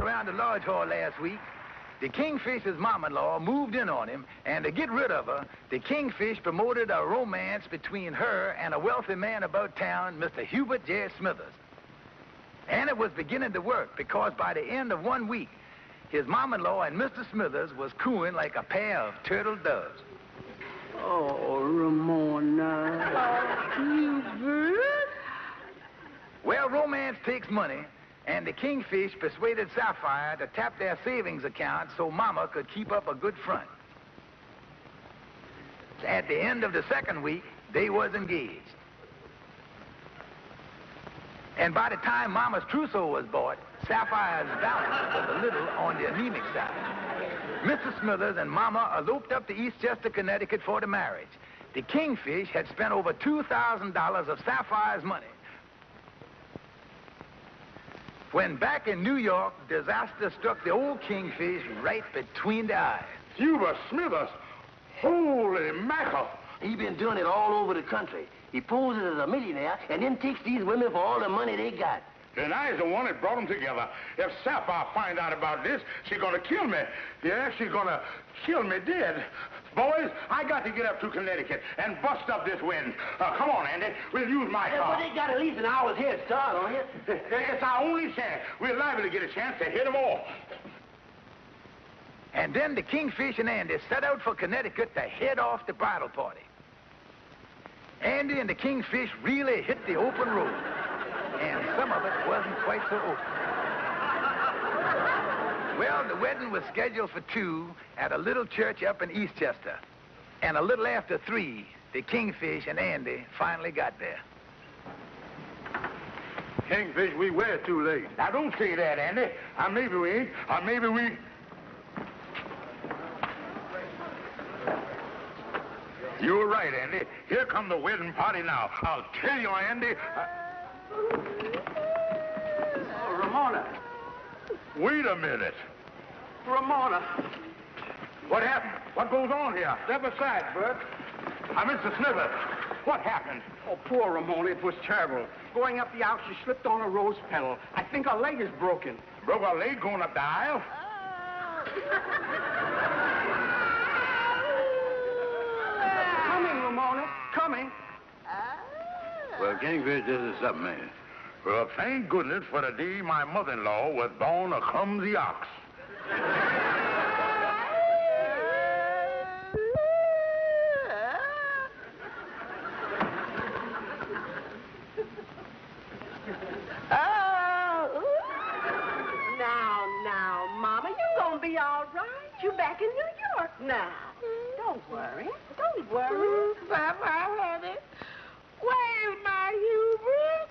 around the lodge hall last week, the Kingfish's mom-in-law moved in on him, and to get rid of her, the Kingfish promoted a romance between her and a wealthy man about town, Mr. Hubert J. Smithers. And it was beginning to work, because by the end of 1 week, his mom-in-law and Mr. Smithers was cooing like a pair of turtle doves. Oh, Ramona. Hubert. Well, romance takes money, and the Kingfish persuaded Sapphire to tap their savings account so Mama could keep up a good front. At the end of the second week, they was engaged. And by the time Mama's trousseau was bought, Sapphire's balance was a little on the anemic side. Mr. Smithers and Mama eloped up to Eastchester, Connecticut for the marriage. The Kingfish had spent over $2,000 of Sapphire's money. When back in New York, disaster struck the old Kingfish right between the eyes. Hubert Smithers? Holy mackerel! He been doing it all over the country. He poses as a millionaire and then takes these women for all the money they got. And I's the one that brought them together. If Sapphire find out about this, she's gonna kill me. Yeah, she's gonna kill me dead. Boys, I got to get up to Connecticut and bust up this wind. Come on, Andy. We'll use my car. But they got at least an hour's head start on you. It's our only chance. We're liable to get a chance to hit them all. And then the Kingfish and Andy set out for Connecticut to head off the bridal party. Andy and the Kingfish really hit the open road, and some of it wasn't quite so open. Well, the wedding was scheduled for 2 at a little church up in Eastchester. And a little after 3, the Kingfish and Andy finally got there. Kingfish, we were too late. Now, don't say that, Andy. Maybe we ain't. Maybe we... You're right, Andy. Here come the wedding party now. I'll tell you, Andy. Ramona. Wait a minute. Ramona. What happened? What goes on here? Step aside, Bert. Mr. Smithers. What happened? Oh, poor Ramona. It was terrible. Going up the aisle, she slipped on a rose petal. I think her leg is broken. Broke her leg going up the aisle? Coming, Ramona. Coming. Well, Kingfish, this is something, man. Well, thank goodness for the day my mother-in-law was born a clumsy ox. Now, Mama, you gonna be all right. You back in New York now. Don't worry. Don't worry. Papa, honey. Where's my Hubert?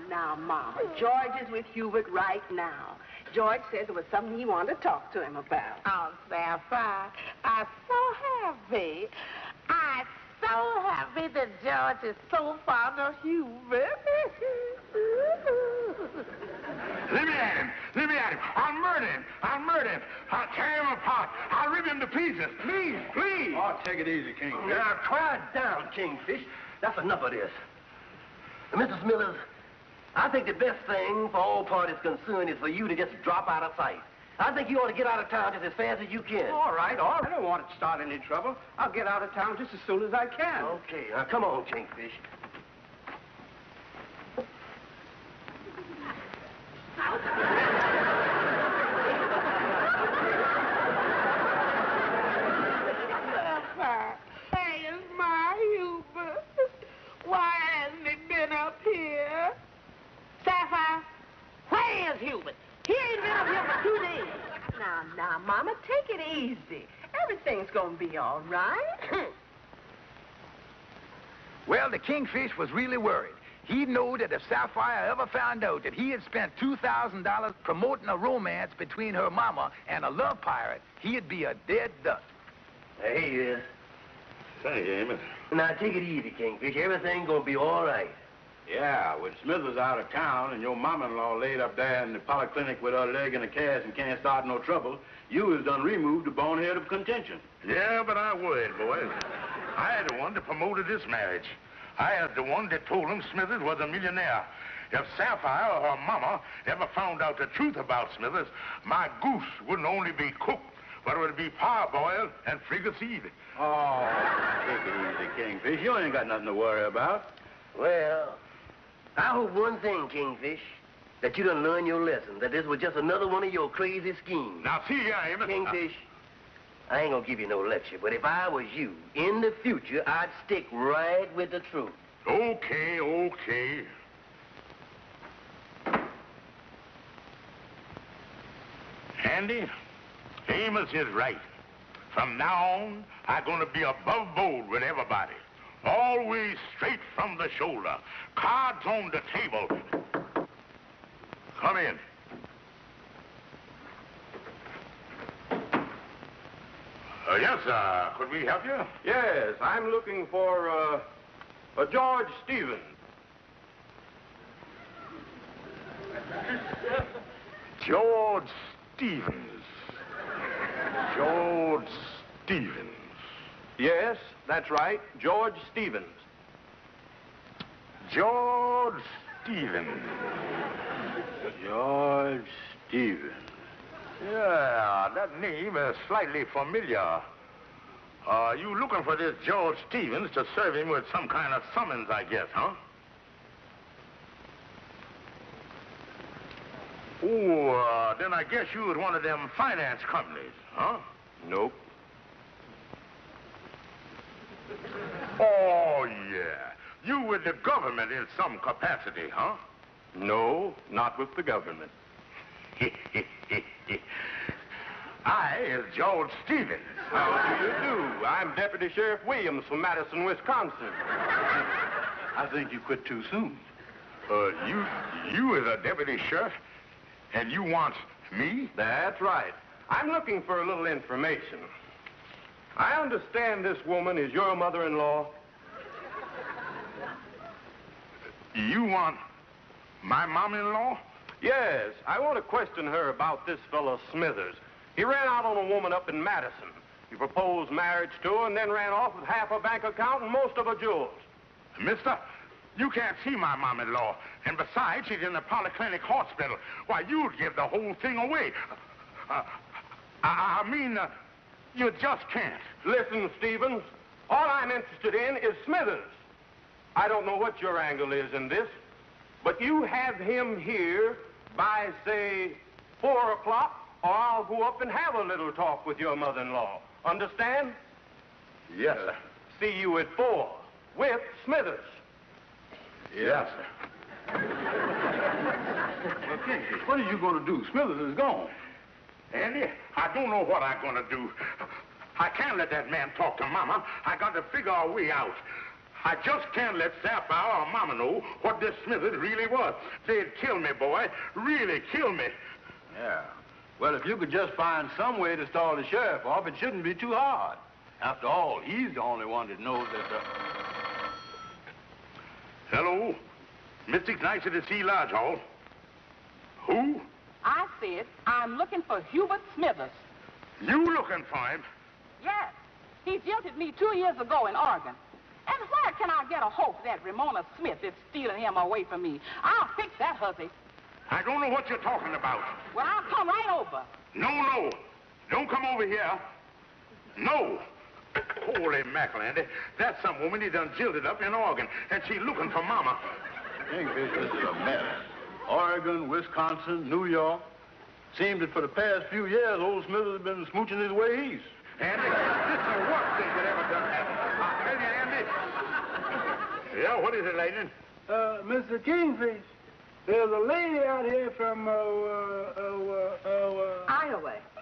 Now, Mama. George is with Hubert right now. George says there was something he wanted to talk to him about. Oh, Sapphire, I'm so happy. I'm so happy that George is so fond of Hubert. Let me at him. Let me at him. I'll murder him. I'll murder him. I'll tear him apart. I'll rip him to pieces. Please, please. Oh, take it easy, Kingfish. Now, quiet down, Kingfish. That's enough of this. Mr. Smithers, I think the best thing for all parties concerned is for you to just drop out of sight. I think you ought to get out of town just as fast as you can. All right. I don't want to start any trouble. I'll get out of town just as soon as I can. Okay, now come on, Kingfish. Sapphire, where's my Hubert? Why hasn't he been up here? Sapphire, where is Hubert? He ain't been up here for 2 days. Now, Mama, take it easy. Everything's gonna be all right. Well, the Kingfish was really worried. He knew that if Sapphire ever found out that he had spent $2,000 promoting a romance between her mama and a love pirate, he'd be a dead duck. There he is. Say, Amos. Now, take it easy, Kingfish. Everything's gonna be all right. Yeah, with Smithers out of town and your mama-in-law laid up there in the polyclinic with her leg in a cast and can't start no trouble, you was done removed the bonehead of contention. Yeah, but I would, boys. I had the one that promoted this marriage. I was the one that told him Smithers was a millionaire. If Sapphire or her mama ever found out the truth about Smithers, my goose wouldn't only be cooked, but it would be parboiled and fricasseed. Oh, take it easy, Kingfish. You ain't got nothing to worry about. Well, I hope one thing, Kingfish, that you done learn your lesson, that this was just another one of your crazy schemes. Now, see here, Amos. Kingfish, I ain't gonna give you no lecture, but if I was you, in the future, I'd stick right with the truth. Okay, okay. Andy, Amos is right. From now on, I'm gonna be above board with everybody. Always straight from the shoulder. Cards on the table. Come in. Yes, sir. Could we help you? Yes, I'm looking for, a George Stevens. George Stevens. George Stevens. Yes, that's right, George Stevens. George Stevens. George Stevens. Yeah, that name is slightly familiar. You looking for this George Stevens to serve him with some kind of summons, I guess, huh? Oh, then I guess you was one of them finance companies, huh? Nope. Oh, yeah. You with the government in some capacity, huh? No, not with the government. I is George Stevens. How do you do? I'm Deputy Sheriff Williams from Madison, Wisconsin. I think you quit too soon. You is a deputy sheriff, and you want me? That's right. I'm looking for a little information. I understand this woman is your mother-in-law. You want my mom-in-law? Yes, I want to question her about this fellow Smithers. He ran out on a woman up in Madison. He proposed marriage to her and then ran off with half her bank account and most of her jewels. Mister, you can't see my mom-in-law. And besides, she's in the polyclinic hospital. Why, you'd give the whole thing away. I mean, you just can't. Listen, Stevens, all I'm interested in is Smithers. I don't know what your angle is in this, but you have him here by, say, 4 o'clock, or I'll go up and have a little talk with your mother-in-law. Understand? Yes, sir. See you at 4 with Smithers. Yes, sir. Well, Kingfish, what are you going to do? Smithers is gone. Andy, I don't know what I'm going to do. I can't let that man talk to Mama. I got to figure a way out. I just can't let Sapphire or Mama know what this Smithers really was. They'd kill me, boy. Really kill me. Yeah. Well, if you could just find some way to stall the sheriff off, it shouldn't be too hard. After all, he's the only one that knows that Hello? Mystic Nights at the Sea Lodge Hall. Who? I said I'm looking for Hubert Smithers. You looking for him? Yes. He jilted me 2 years ago in Oregon. And where can I get a hold of that Ramona Smith that's stealing him away from me? I'll fix that hussy. I don't know what you're talking about. Well, I'll come right over. No. Don't come over here. No. Holy mackerel, Andy. That's some woman he done jilted up in Oregon, and she's looking for Mama. Kingfish, this is a mess. Oregon, Wisconsin, New York. Seems that for the past few years, old Smithers has been smooching his way east. Andy, this is the worst thing that ever done happened. I'll tell you, Andy. Yeah, what is it, Lightning? Mr. Kingfish, there's a lady out here from,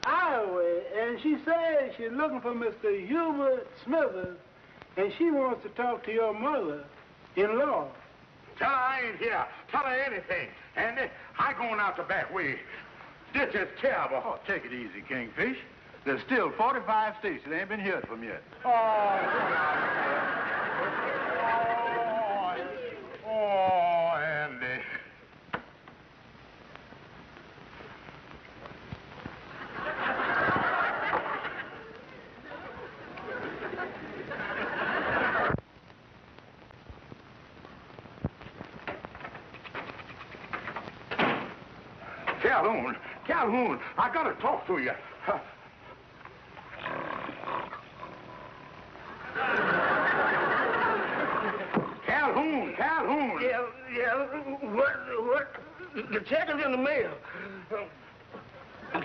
Iowa, and she says she's looking for Mr. Hubert Smithers, and she wants to talk to your mother-in-law. Tell her I ain't here. Tell her anything. Andy, I going out the back way. This is terrible. Oh, take it easy, Kingfish. There's still 45 states that ain't been heard from yet. Oh, Andy. Calhoun, Calhoun, I gotta talk to you. Calhoun, Calhoun. Yeah, what? The check is in the mail.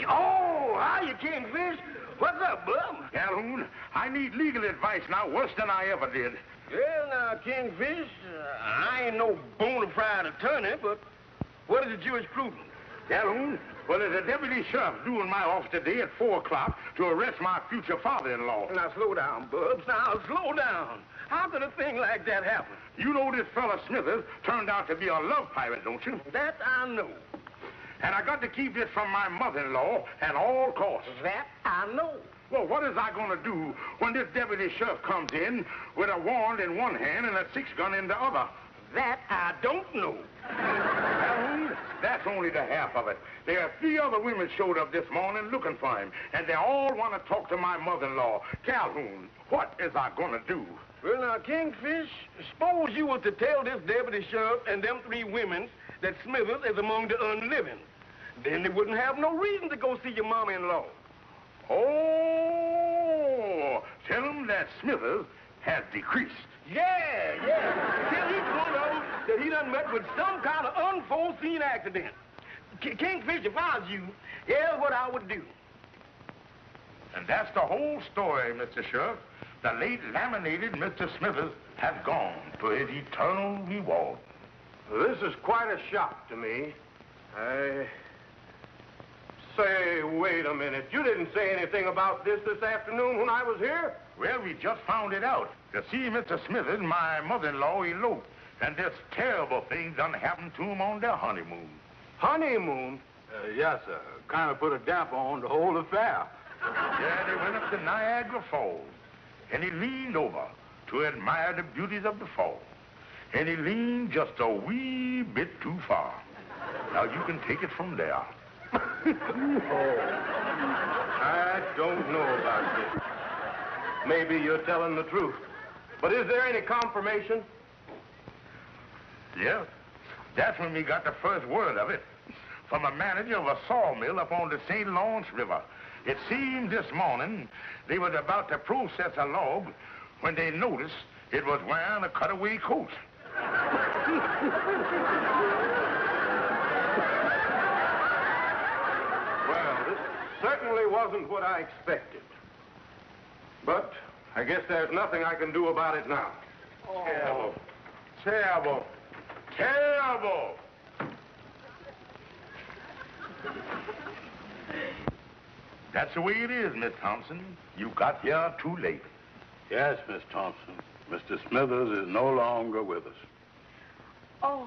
Oh, hiya, Kingfish. What's up, bub? Calhoun, I need legal advice now worse than I ever did. Well, now, Kingfish, I ain't no bona fide attorney, but what is the jurisprudence? Calhoun, well, there's a deputy sheriff due in my office today at 4 o'clock to arrest my future father-in-law. Now, slow down, Bubs. Now, slow down. How could a thing like that happen? You know this fella Smithers turned out to be a love pirate, don't you? That I know. And I got to keep this from my mother-in-law at all costs. That I know. Well, what is I going to do when this deputy sheriff comes in with a warrant in one hand and a 6-gun in the other? That I don't know. Calhoun, that's only the half of it. There are 3 other women showed up this morning looking for him, and they all want to talk to my mother-in-law. Calhoun, what is I going to do? Well, now, Kingfish, suppose you were to tell this deputy sheriff and them 3 women that Smithers is among the unliving. Then they wouldn't have no reason to go see your mama-in-law. Oh, tell him that Smithers has decreased. Yeah. Till he pulled out that he done met with some kind of unforeseen accident. Kingfish, if I was you, here's what I would do. And that's the whole story, Mr. Sheriff. The late laminated Mr. Smithers has gone to his eternal reward. This is quite a shock to me. Say, wait a minute. You didn't say anything about this afternoon when I was here? Well, we just found it out. You see, Mr. Smithers, my mother-in-law eloped, and this terrible thing done happened to him on their honeymoon. Honeymoon? Yes, sir. Kind of put a damper on the whole affair. Yeah, they went up to Niagara Falls, and he leaned over to admire the beauties of the fall. And he leaned just a wee bit too far. Now, you can take it from there. I don't know about this. Maybe you're telling the truth. But is there any confirmation? Yeah, that's when we got the first word of it. From a manager of a sawmill up on the St. Lawrence River. It seemed this morning they was about to process a log when they noticed it was wearing a cutaway coat. Well, this certainly wasn't what I expected. But I guess there's nothing I can do about it now. Oh. Terrible. Terrible. That's the way it is, Miss Thompson. You got here too late. Yes, Miss Thompson. Mr. Smithers is no longer with us. Oh,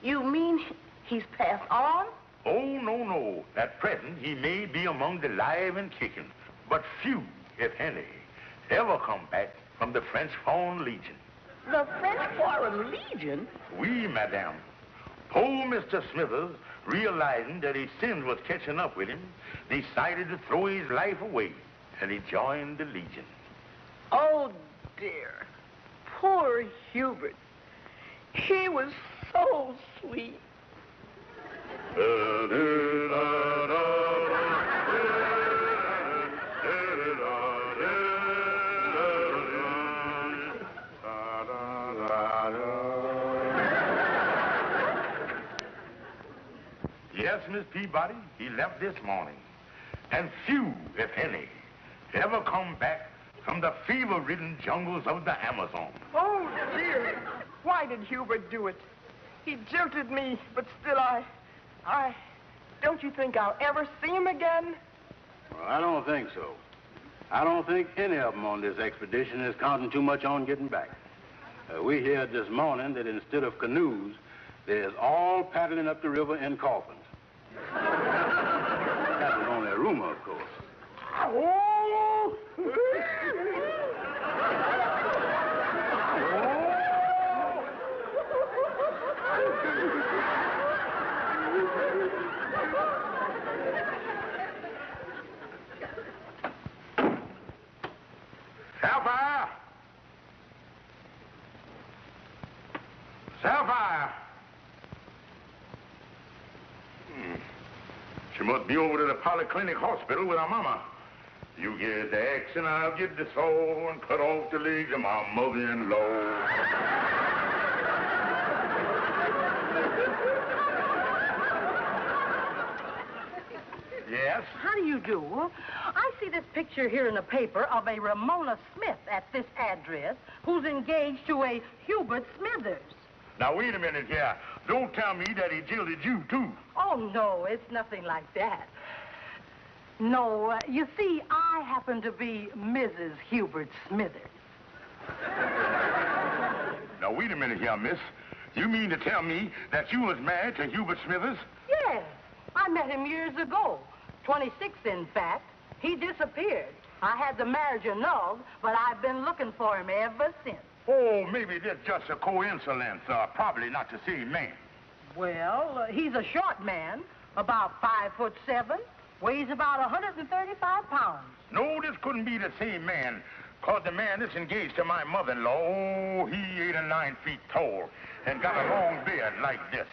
you mean he's passed on? Oh, no. At present, he may be among the live and kicking, but few, if any, ever come back from the French Foreign Legion. The French Foreign Legion? Oui, madame. Poor Mr. Smithers, realizing that his sins was catching up with him, decided to throw his life away, and he joined the Legion. Oh, dear. Poor Hubert. He was so sweet. Yes, Miss Peabody, he left this morning. And few, if any, ever come back from the fever-ridden jungles of the Amazon. Oh, dear. Why did Hubert do it? He jilted me, but still don't you think I'll ever see him again? Well, I don't think so. I don't think any of them on this expedition is counting too much on getting back. We heard this morning that instead of canoes, there's all paddling up the river in coffins. That was only a rumor, of course. Oh! Sapphire! Sapphire! must be over to the Polyclinic Hospital with her mama. You get the axe and I'll get the saw and cut off the legs of my mother-in-law. Yes? How do you do? I see this picture here in the paper of a Ramona Smith at this address who's engaged to a Hubert Smithers. Now, wait a minute here. Don't tell me that he jilted you, too. Oh, no, it's nothing like that. No, you see, I happen to be Mrs. Hubert Smithers. Now, wait a minute here, miss. You mean to tell me that you was married to Hubert Smithers? Yes, I met him years ago. 26, in fact. He disappeared. I had the marriage annulled, but I've been looking for him ever since. Oh, maybe that's just a coincidence. Probably not the same man. Well, he's a short man, about 5'7", weighs about 135 pounds. No, this couldn't be the same man. 'Cause the man that's engaged to my mother-in-law, oh, he 8 or 9 feet tall and got a long beard like this.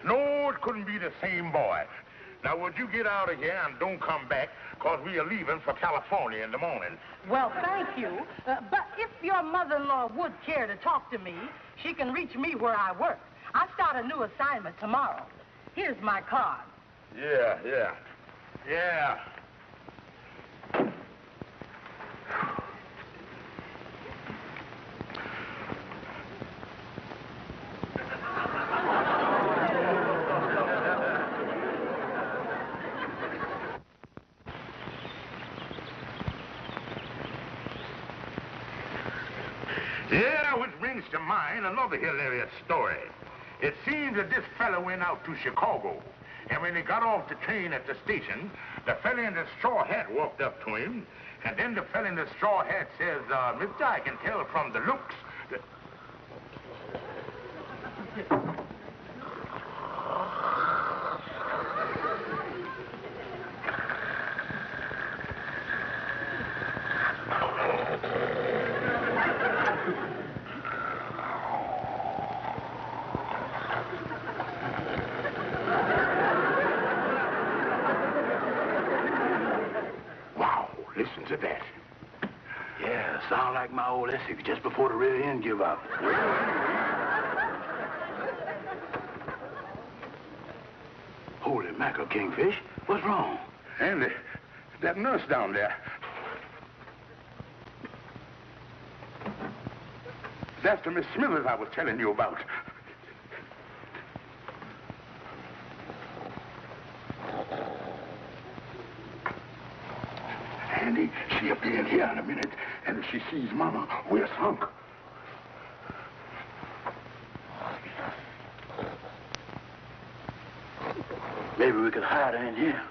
No, it couldn't be the same boy. Now, would you get out of here and don't come back, 'cause we are leaving for California in the morning. Well, thank you. But if your mother-in-law would care to talk to me, she can reach me where I work. I start a new assignment tomorrow. Here's my card. Yeah. Yeah, which brings to mind another hilarious story. It seems that this fella went out to Chicago, and when he got off the train at the station, the fella in the straw hat walked up to him, and then the fella in the straw hat says, Mister, I can tell from the looks that... Listen to that. Yeah, sound like my old Essex just before the rear end give out. Holy mackerel, Kingfish. What's wrong? Andy, that nurse down there. That's the Miss Smithers I was telling you about. Andy, she'll be in here in a minute, and if she sees Mama, we're sunk. Maybe we could hide her in here.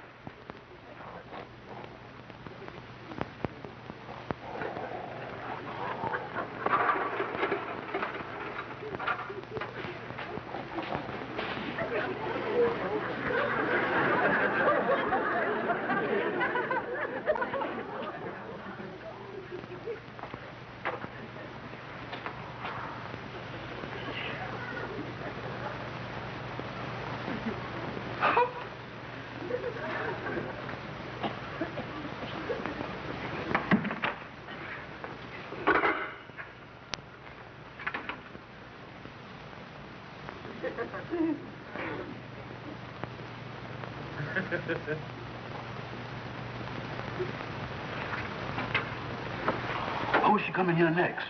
Who's she coming here next?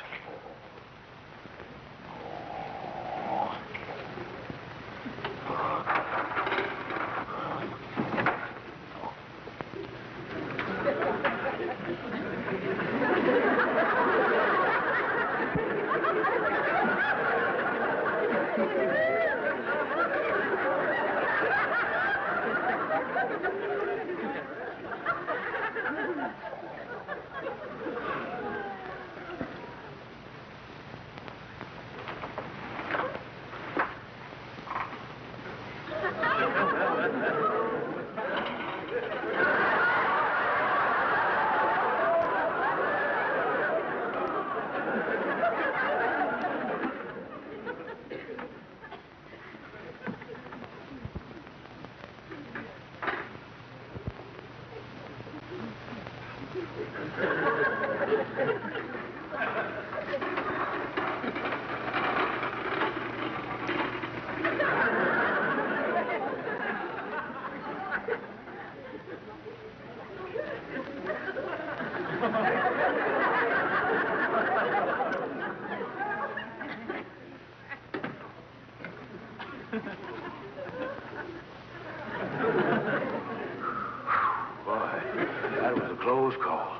That was a close call.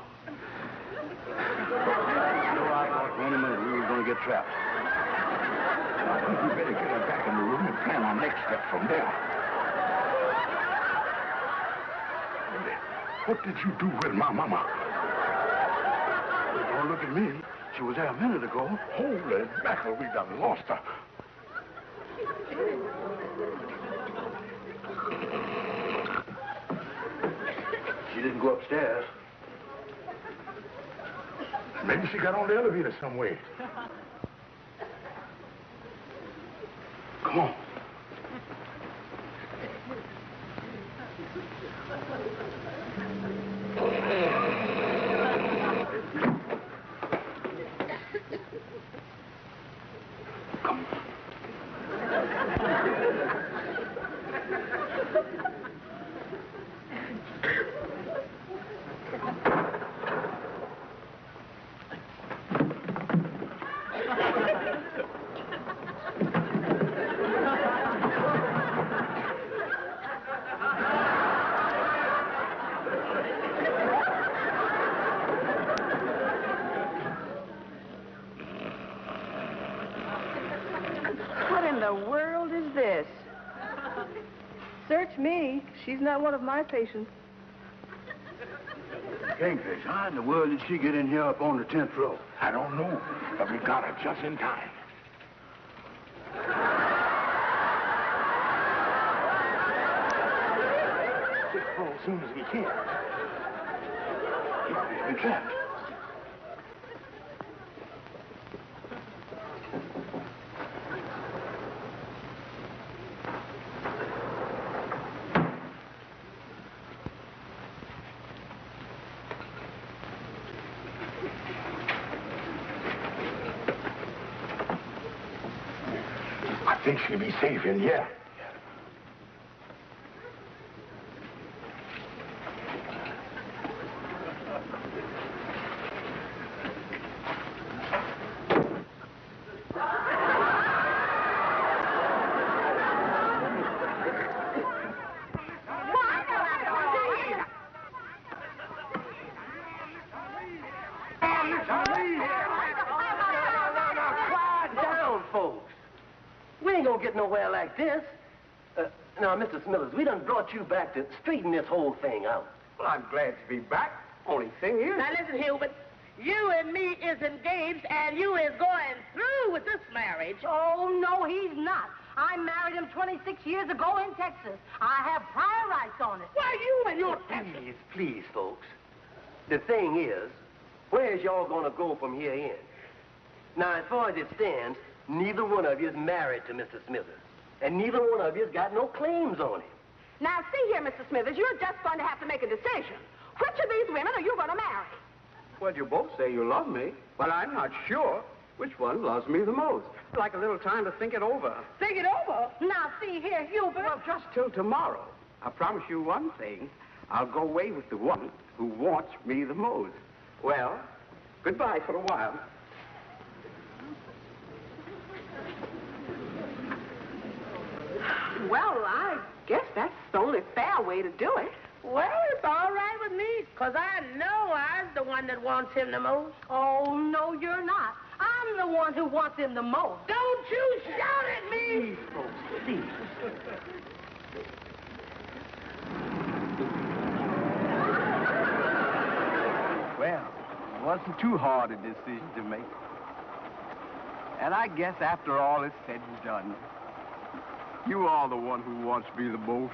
I thought for any minute we were going to get trapped. I think we better get her back in the room and plan our next step from there. What did you do with my mama? Don't look at me. She was there a minute ago. Holy mackerel, we done lost her. She didn't go upstairs. Maybe she got on the elevator some way. Come on. What in the world is this? Search me. She's not one of my patients. Kingfish, how in the world did she get in here up on the 10th floor? I don't know, but we got her just in time. Just go as soon as we can. We trapped. I think she'll be safe in here. Quiet down, folks. We ain't gonna get nowhere like this. Now, Mr. Smithers, we done brought you back to straighten this whole thing out. Well, I'm glad to be back. Only thing is... Now listen, Hubert. You and me is engaged, and you is going through with this marriage. Oh, no, he's not. I married him 26 years ago in Texas. I have prior rights on it. Why, you and your... Please, folks. The thing is, where's y'all gonna go from here in? Now, as far as it stands, neither one of you is married to Mr. Smithers. And neither one of you's got no claims on him. Now, see here, Mr. Smithers, you're just going to have to make a decision. Which of these women are you going to marry? Well, you both say you love me, but I'm not sure which one loves me the most. I'd like a little time to think it over. Think it over. Now, see here, Hubert. Well, just till tomorrow. I promise you one thing. I'll go away with the one who wants me the most. Well, goodbye for a while. Well, I guess that's the only fair way to do it. Well, it's all right with me, because I know I'm the one that wants him the most. Oh, no, you're not. I'm the one who wants him the most. Don't you shout at me! Please, folks, please. Well, it wasn't too hard a decision to make. And I guess after all is said and done, you are the one who wants me the most.